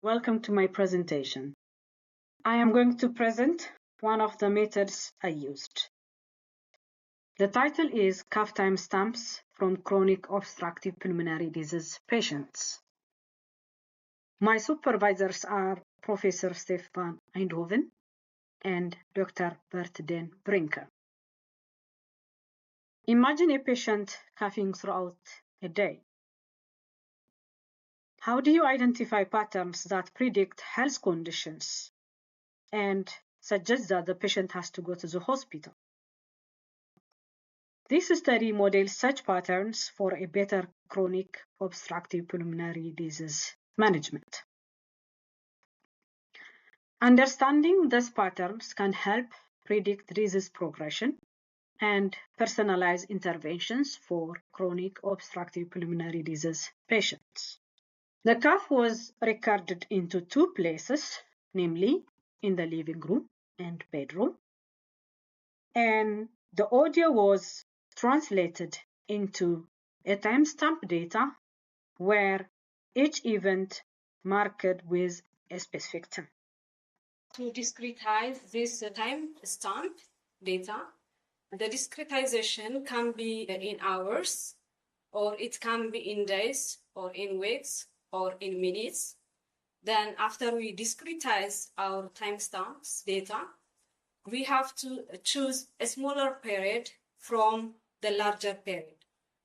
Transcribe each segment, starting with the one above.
Welcome to my presentation. I am going to present one of the methods I used. The title is Cough Timestamps from Chronic Obstructive Pulmonary Disease Patients. My supervisors are Professor Stefan Eindhoven and Dr. Bert den Brinker. Imagine a patient coughing throughout a day. How do you identify patterns that predict health conditions and suggest that the patient has to go to the hospital? This study models such patterns for a better chronic obstructive pulmonary disease management. Understanding these patterns can help predict disease progression and personalize interventions for chronic obstructive pulmonary disease patients. The cough was recorded into two places, namely in the living room and bedroom, and the audio was translated into a timestamp data where each event marked with a specific time. To discretize this timestamp data, the discretization can be in hours, or it can be in days, or in weeks, or in minutes. Then after we discretize our timestamps data, we have to choose a smaller period from the larger period.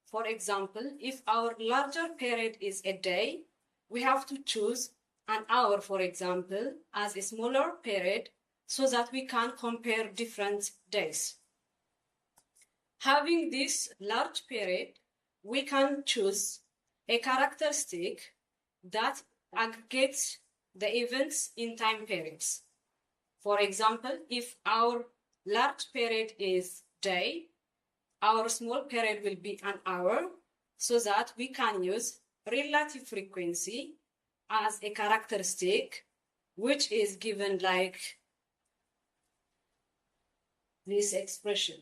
For example, if our larger period is a day, we have to choose an hour, for example, as a smaller period so that we can compare different days. Having this large period, we can choose a characteristic that aggregates the events in time periods. For example, if our large period is day, our small period will be an hour, so that we can use relative frequency as a characteristic, which is given like this expression.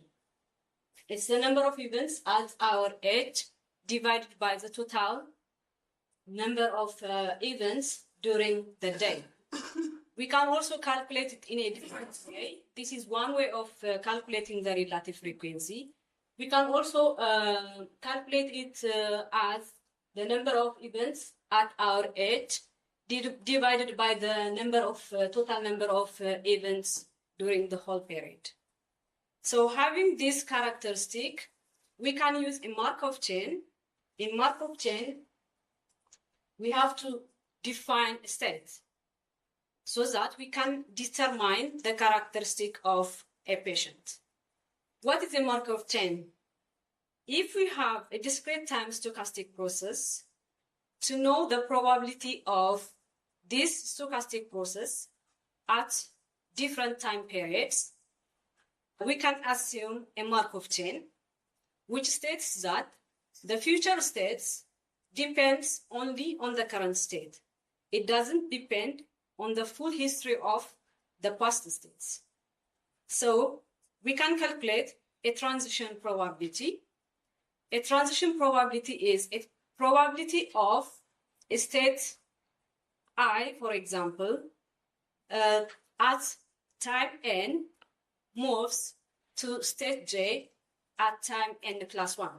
It's the number of events at our age divided by the total number of events during the day. We can also calculate it in a different way. This is one way of calculating the relative frequency. We can also calculate it as the number of events at our age divided by the number of total number of events during the whole period. So having this characteristic, we can use a Markov chain. In Markov chain, we have to define states so that we can determine the characteristic of a patient. What is a Markov chain? If we have a discrete time stochastic process, to know the probability of this stochastic process at different time periods, we can assume a Markov chain, which states that the future states depends only on the current state. It doesn't depend on the full history of the past states. So we can calculate a transition probability. A transition probability is a probability of a state I, for example, at time n moves to state j at time n plus 1.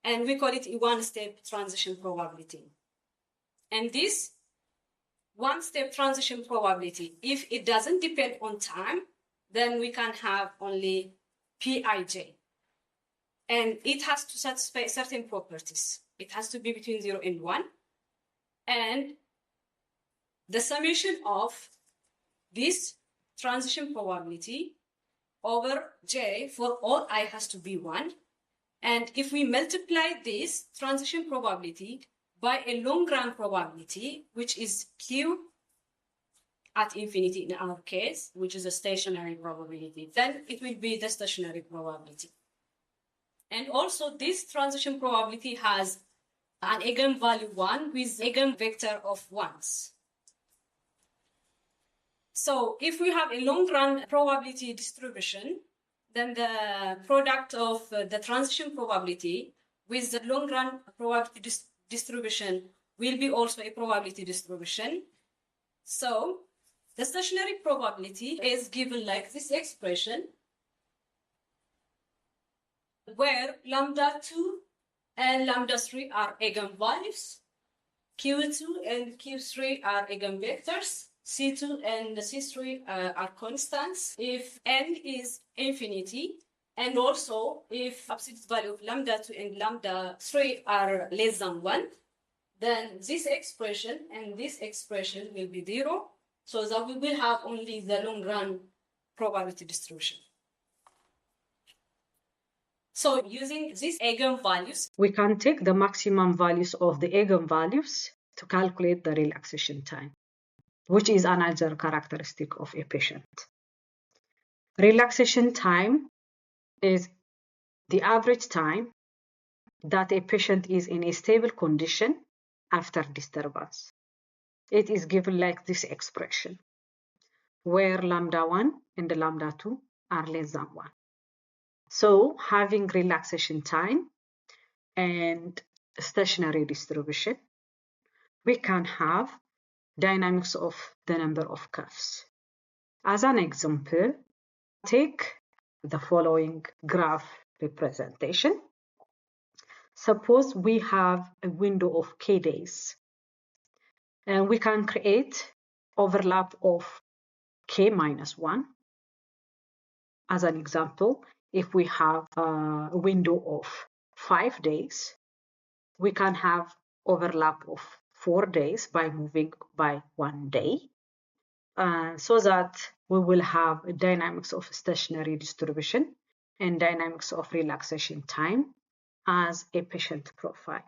And we call it a one-step transition probability. And this one-step transition probability, if it doesn't depend on time, then we can have only Pij. And it has to satisfy certain properties. It has to be between 0 and 1. And the summation of this transition probability over j for all I has to be 1. And if we multiply this transition probability by a long-run probability, which is q at infinity in our case, which is a stationary probability, then it will be the stationary probability. And also this transition probability has an eigenvalue 1 with eigenvector of 1s. So if we have a long-run probability distribution, then the product of the transition probability with the long-run probability distribution will be also a probability distribution. So the stationary probability is given like this expression, where lambda 2 and lambda 3 are eigenvalues, Q2 and Q3 are eigenvectors, C2 and C3 are constants if n is infinity, and also if absolute value of lambda 2 and lambda 3 are less than 1, then this expression and this expression will be 0, so that we will have only the long run probability distribution. So using these eigenvalues, we can take the maximum values of the eigenvalues to calculate the relaxation time, which is another characteristic of a patient. Relaxation time is the average time that a patient is in a stable condition after disturbance. It is given like this expression, where lambda 1 and the lambda 2 are less than 1. So having relaxation time and stationary distribution, we can have dynamics of the number of cuffs. As an example, take the following graph representation. Suppose we have a window of k days, and we can create overlap of k minus 1. As an example, if we have a window of 5 days, we can have overlap of 4 days by moving by 1 day, so that we will have dynamics of stationary distribution and dynamics of relaxation time as a patient profile.